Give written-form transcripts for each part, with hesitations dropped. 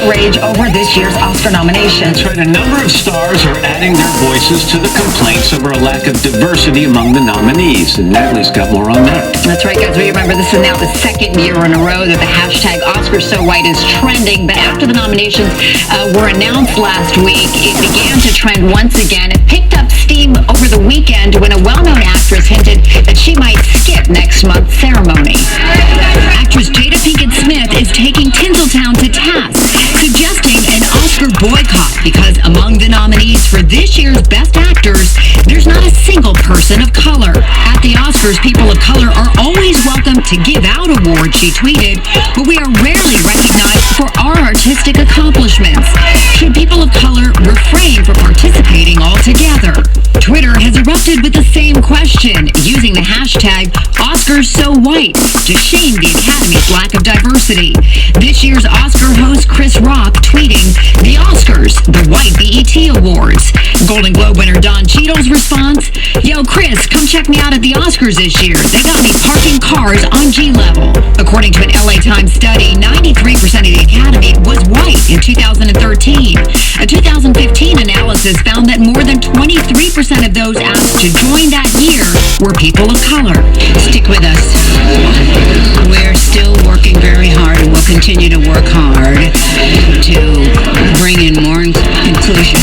outrage over this year's Oscar nominations. That's right. A number of stars are adding their voices to the complaints over a lack of diversity among the nominees. And Natalie's got more on that. That's right, guys. We remember this is now the second year in a row that the hashtag #OscarsSoWhite is trending. But after the nominations were announced last week, it began to trend once again. It picked up steam over the weekend when a well-known actress hinted that she might skip next month's ceremony. Actress Jada Pinkett Smith is taking Tinseltown to task, suggesting an Oscar boycott because among the nominees for this year's Best Actors, there's not a single person of color. At the Oscars, people of color are always welcome to give out awards, she tweeted, but we are rarely recognized for our artistic accomplishments. Should people of color refrain from participating altogether? Twitter has erupted with the same question, using the hashtag #OscarsSoWhite to shame the Academy's lack of diversity. This year's Oscar host Chris Rock tweeting, "The Oscars, the white BET Awards." Golden Globe winner Don Cheadle's response, "Yo, Chris, come check me out at the Oscars this year. They got me parking cars on G-level." According to an LA Times study, 93% of the Academy was white in 2013. A 2015 analysis found that more than 23% of those asked to join that year were people of color. Stick with us. We're still working very hard and we'll continue to work hard to bring in more inclusion.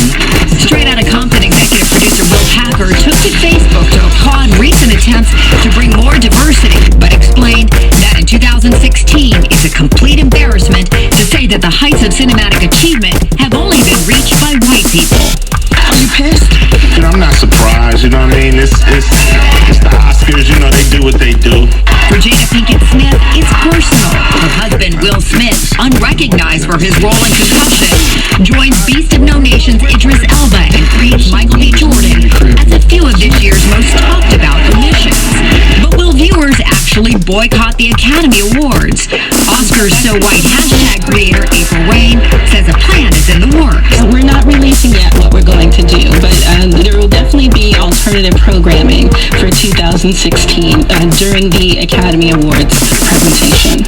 Straight Outta Compton executive producer Will Packer took to Facebook to applaud recent attempts to bring more diversity, but explained that in 2016 is a complete embarrassment to say that the heights of cinematic achievement have only been reached by white people. Are you pissed? I'm not surprised, you know what I mean? It's the Oscars, you know, they do what they do. For Jada Pinkett Smith, it's personal. Her husband, Will Smith, unrecognized for his role in Concussion, joins Beast of No Nations Idris Elba and Creed's Michael B. Jordan as a few of this year's most talked about commissions. But will viewers actually boycott the Academy Awards? #OscarsSoWhite hashtag creator April Rain says a plan is in the works. We're not releasing yet what we're going to do, but there will definitely be alternative programming for 2016 during the Academy Awards presentation.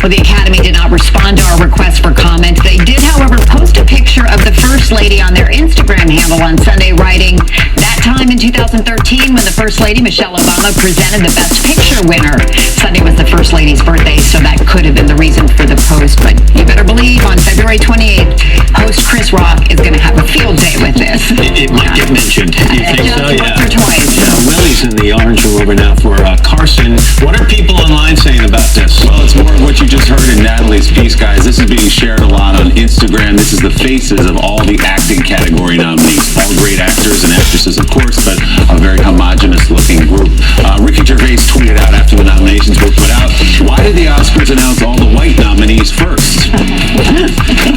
Well, the Academy did not respond to our request for comment. They did, however, post a picture of the First Lady on their Instagram handle on Sunday, writing, "That time in 2013 when the First Lady, Michelle Obama, presented the Best Picture winner." Sunday was the First Lady's birthday, so that could have been the reason for the post. But you better believe on February 28th, host Chris Rock is going to have a field day with this. It might get mentioned. You think so? Once or twice. Now, Willie's in the orange room over now for Carson. What are people online saying about this? Well, it's more of what you just heard in Natalie's piece, guys. This is being shared a lot on Instagram. This is the faces of all the acting category nominees. All great actors and actresses, of course, but a very homogenous-looking group. Ricky Gervais tweeted out after the nominations were put out, "Why did the Oscars announce all the white nominees first?"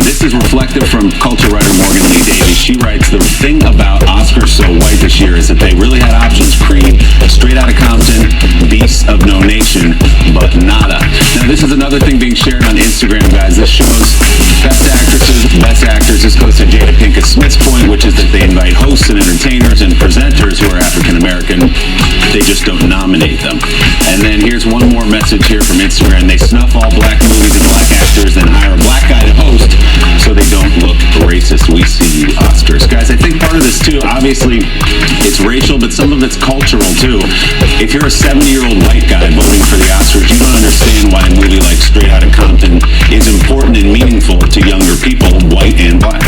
This is reflective from culture writer Morgan Lee Davies. She writes, "The thing about Oscars So White this year is that they really had options: Creed, Straight Outta Compton, Beasts of No Nation, but nada." Now, this is another thing being shared on Instagram, guys. This shows best actresses, best actors. This goes to Jada Pinkett Smith's point, which is that they invite hosts and entertainers and presenters who are African American. They just don't nominate them. And then here's one more message here from Instagram. They snuff all black movies and black actors, then hire a black guy to host so they don't look racist. We see you, Oscars. Guys, I think part of this, too, obviously, it's racial, but some of it's cultural, too. If you're a 70-year-old white guy voting for the Oscars, you don't understand why a movie like Straight Outta Compton is important and meaningful to younger people, white and black.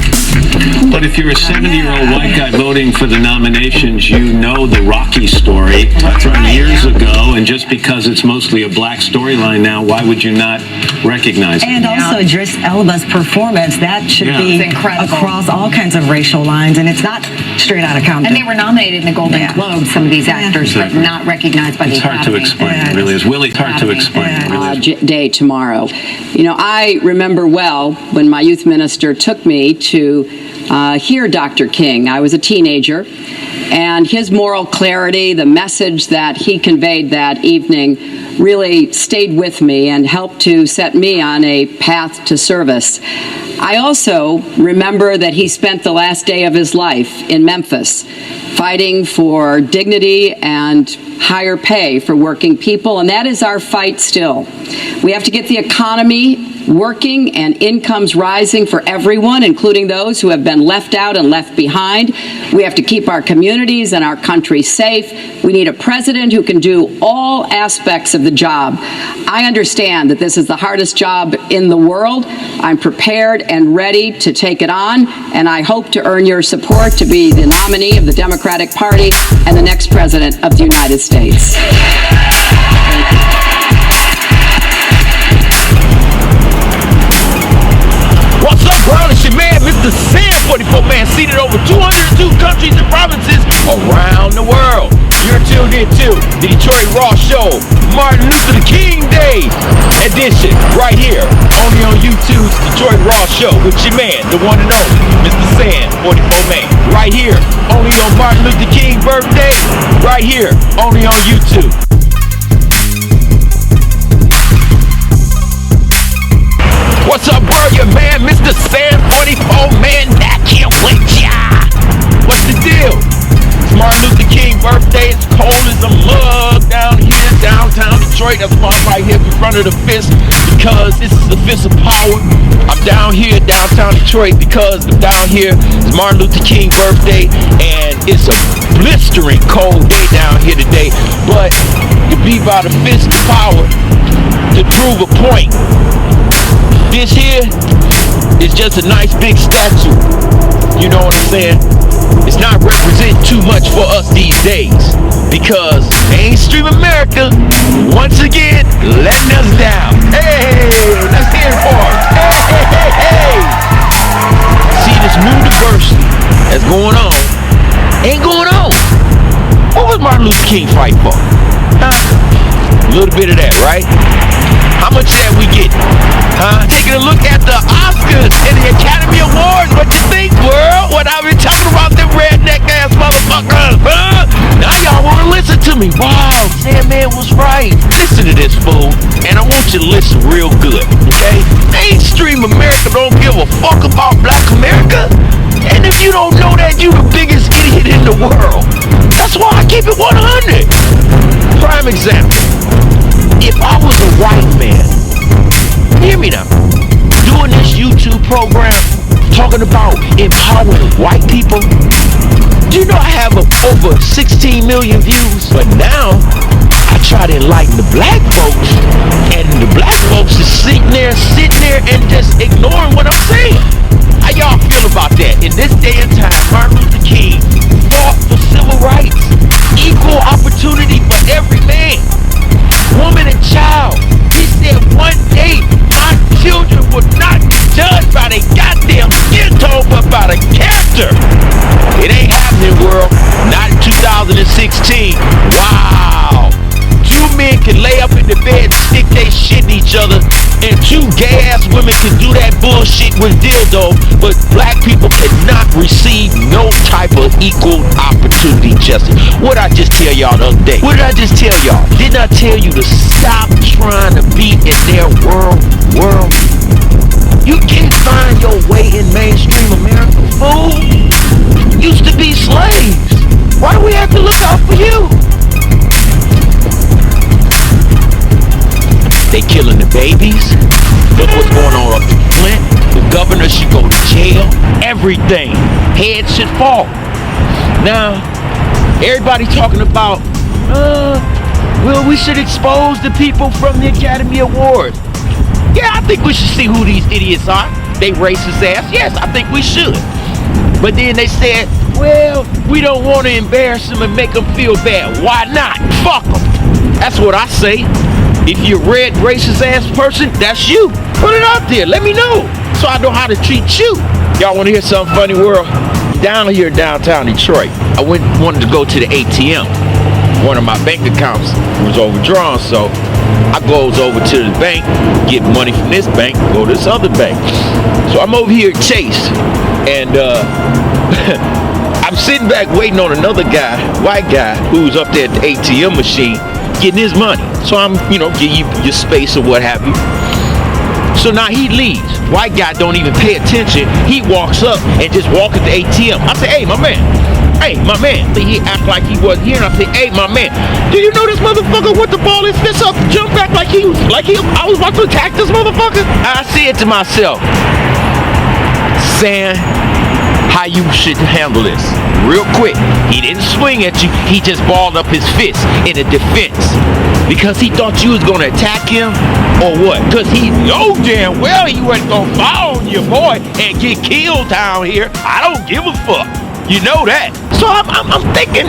But if you're a 70-year-old white guy voting for the nominations, you know the Rocky story from years ago, and just because it's mostly a black storyline now, why would you not recognize it? And also Idris Elba's performance, that should be across all kinds of racial lines, and it's not Straight Outta Compton. And they were nominated in the Golden Globe, some of these actors, but not recognized by the Academy. It's hard to explain, it really is. Willie, it's hard to explain. Day tomorrow. You know, I remember well when my youth minister took me to hear Dr. King. I was a teenager, and his moral clarity, the message that he conveyed that evening, really stayed with me and helped to set me on a path to service. I also remember that he spent the last day of his life in Memphis fighting for dignity and higher pay for working people, and that is our fight still. We have to get the economy working and incomes rising for everyone, including those who have been left out and left behind. We have to keep our communities and our country safe. We need a president who can do all aspects of the job. I understand that this is the hardest job in the world. I'm prepared and ready to take it on, and I hope to earn your support to be the nominee of the Democratic Party and the next president of the United States. What's up, world? It's your man, MrSan44Man, seated over 202 countries and provinces around the world. You're tuned in to the Detroit Raw Show, Martin Luther King Day edition, right here, only on YouTube's Detroit Raw Show with your man, the one and only, MrSan44Man. Right here, only on Martin Luther King birthday, right here, only on YouTube. What's up, world? Your man, MrSan44Man, back here with ya. What's the deal? It's Martin Luther King birthday. It's cold as a mug down here, downtown Detroit. That's why I'm right here in front of the fist, because this is the fist of power. I'm down here, downtown Detroit, because down here is Martin Luther King birthday, and it's a blistering cold day down here today. But to be by the fist of power to prove a point. This here is just a nice big statue. You know what I'm saying? It's not representing too much for us these days, because mainstream America, once again, letting us down. Hey, let's hear it for us. Hey. See, this new diversity that's going on ain't going on. What was Martin Luther King fight for? Huh? A little bit of that, right? How much of that we get? Huh? Taking a look at the Oscars and the Academy Awards. What you think, world? What I've been talking about, them redneck ass motherfuckers, huh? Now y'all want to listen to me. Wow, Sandman was right. Listen to this, fool. And I want you to listen real good, okay? Mainstream America don't give a fuck about Black America. And if you don't know that, you the biggest idiot in the world. That's why I keep it 100. Prime example. If I was a white man, hear me now, doing this YouTube program, talking about empowering white people, do you know I have over 16 million views? But now, I try to enlighten the black folks, and the black folks is sitting there and just ignoring what I'm saying. How y'all feel about that? In this day and time, Martin Luther King fought for civil rights, equal opportunity for every man, woman and child. He said one day my children would not be judged by their goddamn skin tone, but by the character. It ain't happening, world. Not in 2016. Wow. Two men can lay up in the bed and stick their shit in each other, and two gay-ass women can do that bullshit with dildo, but black people cannot receive no type of equal opportunity justice. What I just tell y'all the other day? What did I just tell y'all? Didn't I tell you to stop trying to be in their world? You can't find your way in mainstream America, fool. Used to be slaves. Why do we have to look out for you? They killing the babies. Look what's going on up in Flint. The governor should go to jail. Everything. Heads should fall. Now, everybody talking about, well, we should expose the people from the Academy Awards. Yeah, I think we should see who these idiots are. They racist ass. Yes, I think we should. But then they said, well, we don't want to embarrass them and make them feel bad. Why not? Fuck them. That's what I say. If you're a red racist ass person, that's you. Put it out there. Let me know, so I know how to treat you. Y'all want to hear something funny, world? Down here in downtown Detroit, I wanted to go to the ATM. One of my bank accounts was overdrawn, so I goes over to the bank, get money from this bank, go to this other bank. So I'm over here at Chase, and I'm sitting back waiting on another guy, white guy, who's up there at the ATM machine, getting his money. So I'm, give you your space or what have you. So now he leaves. White guy don't even pay attention. He walks up and just walk at the ATM. I say, hey, my man. Hey, my man. He act like he wasn't here. And I say, hey, my man. Do you know this motherfucker with the ball his fist up, jump back like I was about to attack this motherfucker? I said to myself, San, how you should handle this. Real quick. He didn't swing at you. He just balled up his fist in a defense. Because he thought you was going to attack him or what? Because he know damn well he wasn't going to fall on your boy and get killed down here. I don't give a fuck. You know that. So I'm thinking,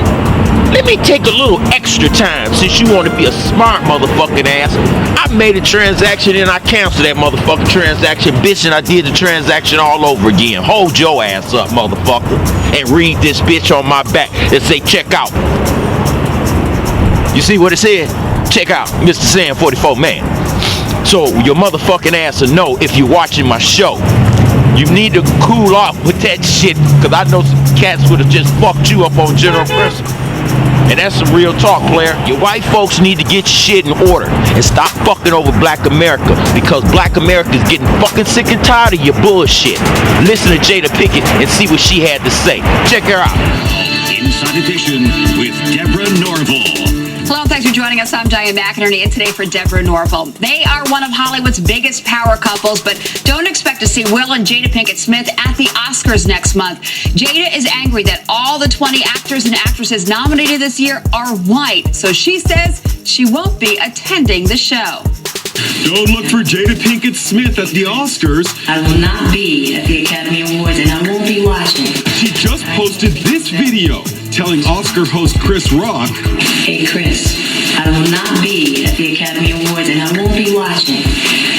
let me take a little extra time since you want to be a smart motherfucking ass. I made a transaction and I canceled that motherfucking transaction, bitch, and I did the transaction all over again. Hold your ass up, motherfucker, and read this bitch on my back and say check out. You see what it said? Check out, MrSan44Man. So your motherfucking ass will know if you're watching my show. You need to cool off with that shit, because I know some cats would have just fucked you up on general principle. And that's some real talk, player. Your white folks need to get shit in order and stop fucking over black America, because black America is getting fucking sick and tired of your bullshit. Listen to Jada Pinkett and see what she had to say. Check her out. Inside Edition with Deborah Norville. Hello, thanks for joining us. I'm Diane McInerney, and today for Deborah Norville. They are one of Hollywood's biggest power couples, but don't expect to see Will and Jada Pinkett Smith at the Oscars next month. Jada is angry that all the 20 actors and actresses nominated this year are white, so she says she won't be attending the show. Don't look for Jada Pinkett Smith at the Oscars. I will not be at the Academy Awards, and I won't be watching. She just posted this video telling Oscar host Chris Rock, hey Chris, I will not be at the Academy Awards, and I won't be watching.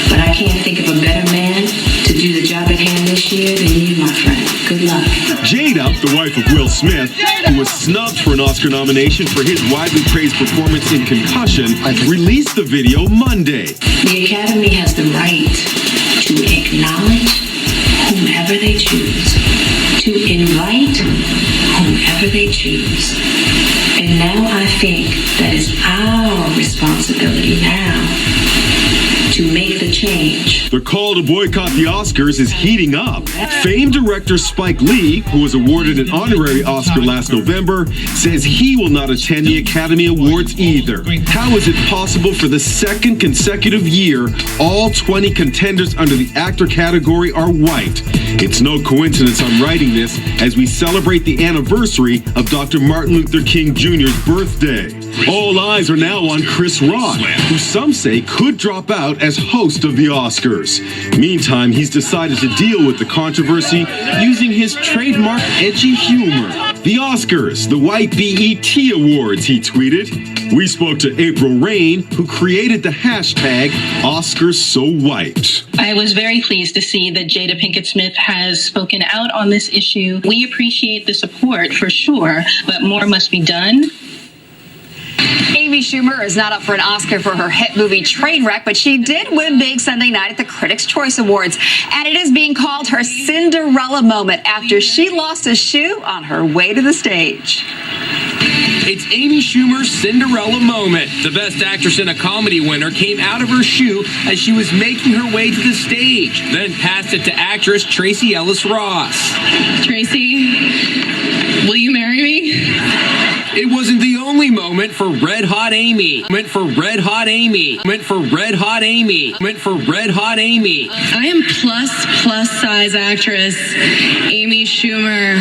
But I can't think of a better man to do the job at hand this year than you, my friend. Good luck. Jada, the wife of Will Smith, who was snubbed for an Oscar nomination for his widely praised performance in Concussion, released the video Monday. The Academy has the right to acknowledge whomever they choose, to invite whomever they choose. And now I think that is our responsibility now to make the change. The call to boycott the Oscars is heating up. Famed director Spike Lee, who was awarded an honorary Oscar last November, says he will not attend the Academy Awards either. How is it possible for the second consecutive year all 20 contenders under the actor category are white? It's no coincidence I'm writing this as we celebrate the anniversary of Dr. Martin Luther King Jr.'s birthday. All eyes are now on Chris Rock, who some say could drop out as host of the Oscars. Meantime, he's decided to deal with the controversy using his trademark edgy humor. The Oscars, the white BET Awards, he tweeted. We spoke to April Rain, who created the hashtag #OscarsSoWhite. I was very pleased to see that Jada Pinkett Smith has spoken out on this issue. We appreciate the support for sure, but more must be done. Amy Schumer is not up for an Oscar for her hit movie Trainwreck, but she did win big Sunday night at the Critics' Choice Awards. And it is being called her Cinderella moment after she lost a shoe on her way to the stage. It's Amy Schumer's Cinderella moment. The Best Actress in a Comedy winner came out of her shoe as she was making her way to the stage, then passed it to actress Tracee Ellis Ross. Tracee, will you marry me? It wasn't the only moment for Red Hot Amy. Went for Red Hot Amy. Went for Red Hot Amy. Went for Red Hot Amy. I am plus size actress Amy Schumer.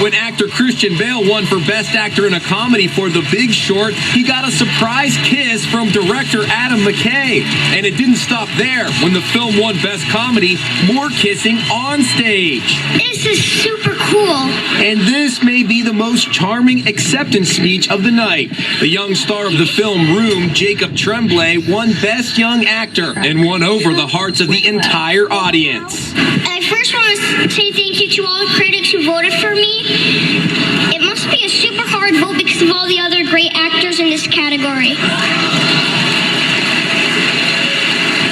When actor Christian Bale won for Best Actor in a Comedy for The Big Short, he got a surprise kiss from director Adam McKay. And it didn't stop there. When the film won Best Comedy, more kissing on stage. This is super cool. And this may be the most charming acceptance speech of the night. The young star of the film Room, Jacob Tremblay, won Best Young Actor and won over the hearts of the entire audience. I first want to say thank you to all the critics who voted for me. It must be a super hard vote because of all the other great actors in this category.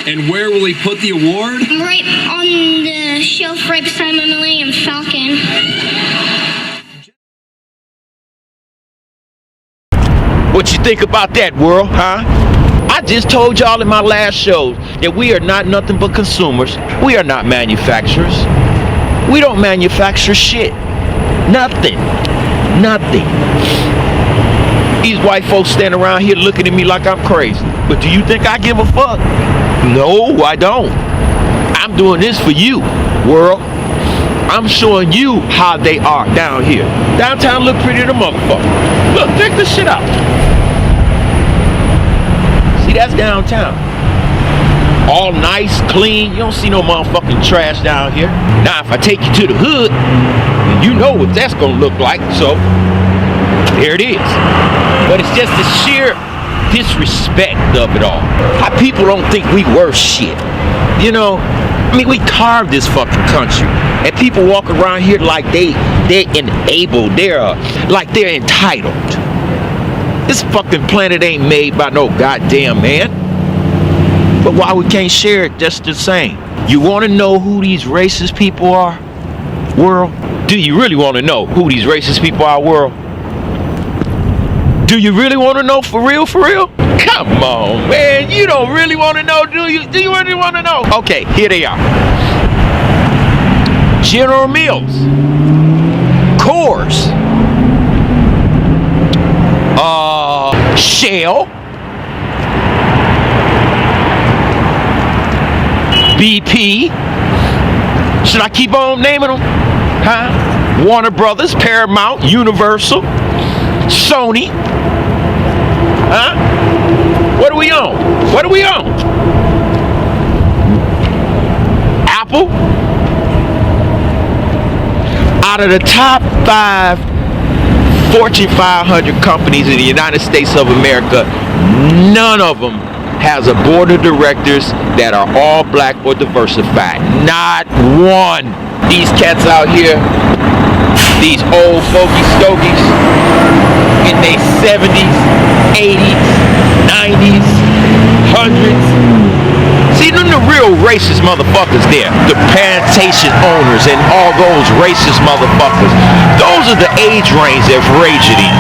And where will he put the award? Right on the shelf right beside my Millennium Falcon. What you think about that, world, huh? I just told y'all in my last show that we are not nothing but consumers. We are not manufacturers. We don't manufacture shit. Nothing. Nothing. These white folks standing around here looking at me like I'm crazy. But do you think I give a fuck? No, I don't. I'm doing this for you, world. I'm showing you how they are down here. Downtown look pretty to motherfucker. Look, check this shit out. See, that's downtown. All nice, clean. You don't see no motherfucking trash down here. Now, if I take you to the hood, you know what that's gonna look like. So, there it is. But it's just the sheer disrespect of it all. How people don't think we worth shit. You know, I mean, we carved this fucking country, and people walk around here like they're enabled, like they're entitled. This fucking planet ain't made by no goddamn man. But why we can't share it just the same? You want to know who these racist people are, world? Do you really want to know who these racist people are, world? Do you really want to know for real, for real? Come on, man. You don't really want to know, do you? Do you really want to know? Okay, here they are. General Mills. Coors. Shell. BP. Should I keep on naming them? Huh? Warner Brothers, Paramount, Universal, Sony. Huh? What are we on? What are we on? Apple. Out of the top 5 Fortune 500 companies in the United States of America, none of them has a board of directors that are all black or diversified. Not one. These cats out here, these old folky stogies in their 70s, 80s, 90s, 100s. See, them the real racist motherfuckers there. The plantation owners and all those racist motherfuckers. Those are the age range that rage it in.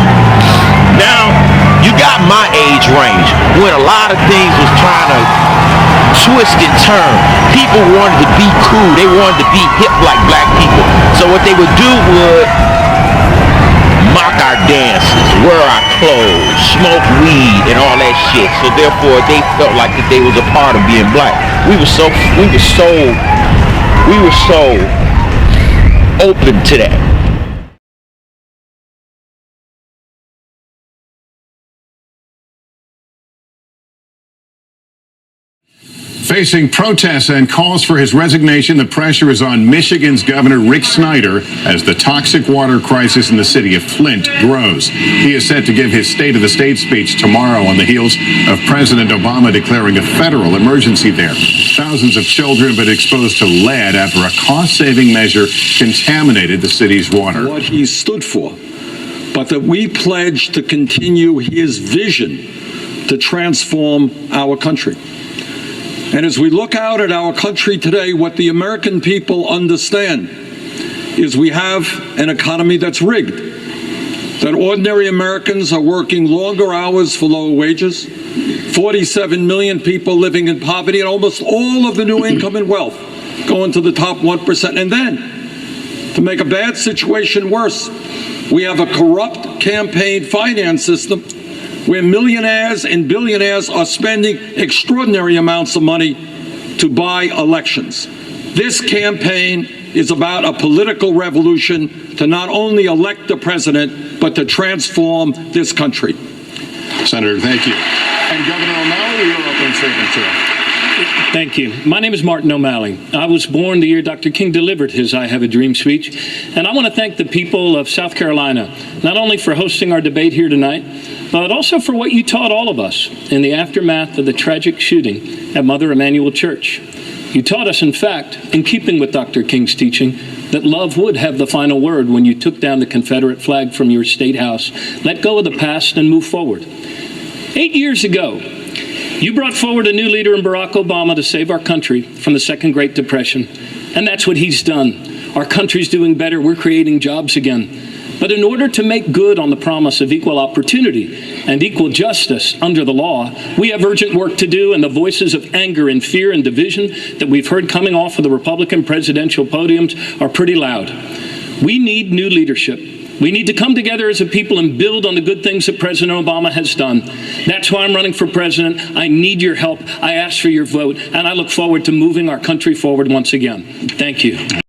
Now, you got my age range when a lot of things was trying to twist and turn. People wanted to be cool. They wanted to be hip like black people. So what they would do would mock our dances, wear our clothes, smoke weed, and all that shit. So therefore, they felt like that they was a part of being black. We were so open to that. Facing protests and calls for his resignation, the pressure is on Michigan's Governor Rick Snyder as the toxic water crisis in the city of Flint grows. He is set to give his State of the State speech tomorrow on the heels of President Obama declaring a federal emergency there. Thousands of children have been exposed to lead after a cost-saving measure contaminated the city's water. What he stood for, but that we pledge to continue his vision to transform our country. And as we look out at our country today, what the American people understand is we have an economy that's rigged, that ordinary Americans are working longer hours for lower wages, 47 million people living in poverty, and almost all of the new income and wealth going to the top 1%. And then, to make a bad situation worse, we have a corrupt campaign finance system where millionaires and billionaires are spending extraordinary amounts of money to buy elections. This campaign is about a political revolution to not only elect the president, but to transform this country. Senator, thank you. And Governor O'Malley, your opening statement, sir. Thank you. My name is Martin O'Malley. I was born the year Dr. King delivered his I Have a Dream speech. And I want to thank the people of South Carolina, not only for hosting our debate here tonight, but also for what you taught all of us in the aftermath of the tragic shooting at Mother Emanuel Church. You taught us, in fact, in keeping with Dr. King's teaching, that love would have the final word when you took down the Confederate flag from your state house, let go of the past and move forward. 8 years ago, you brought forward a new leader in Barack Obama to save our country from the Second Great Depression. And that's what he's done. Our country's doing better. We're creating jobs again. But in order to make good on the promise of equal opportunity and equal justice under the law, we have urgent work to do, and the voices of anger and fear and division that we've heard coming off of the Republican presidential podiums are pretty loud. We need new leadership. We need to come together as a people and build on the good things that President Obama has done. That's why I'm running for president. I need your help. I ask for your vote, and I look forward to moving our country forward once again. Thank you.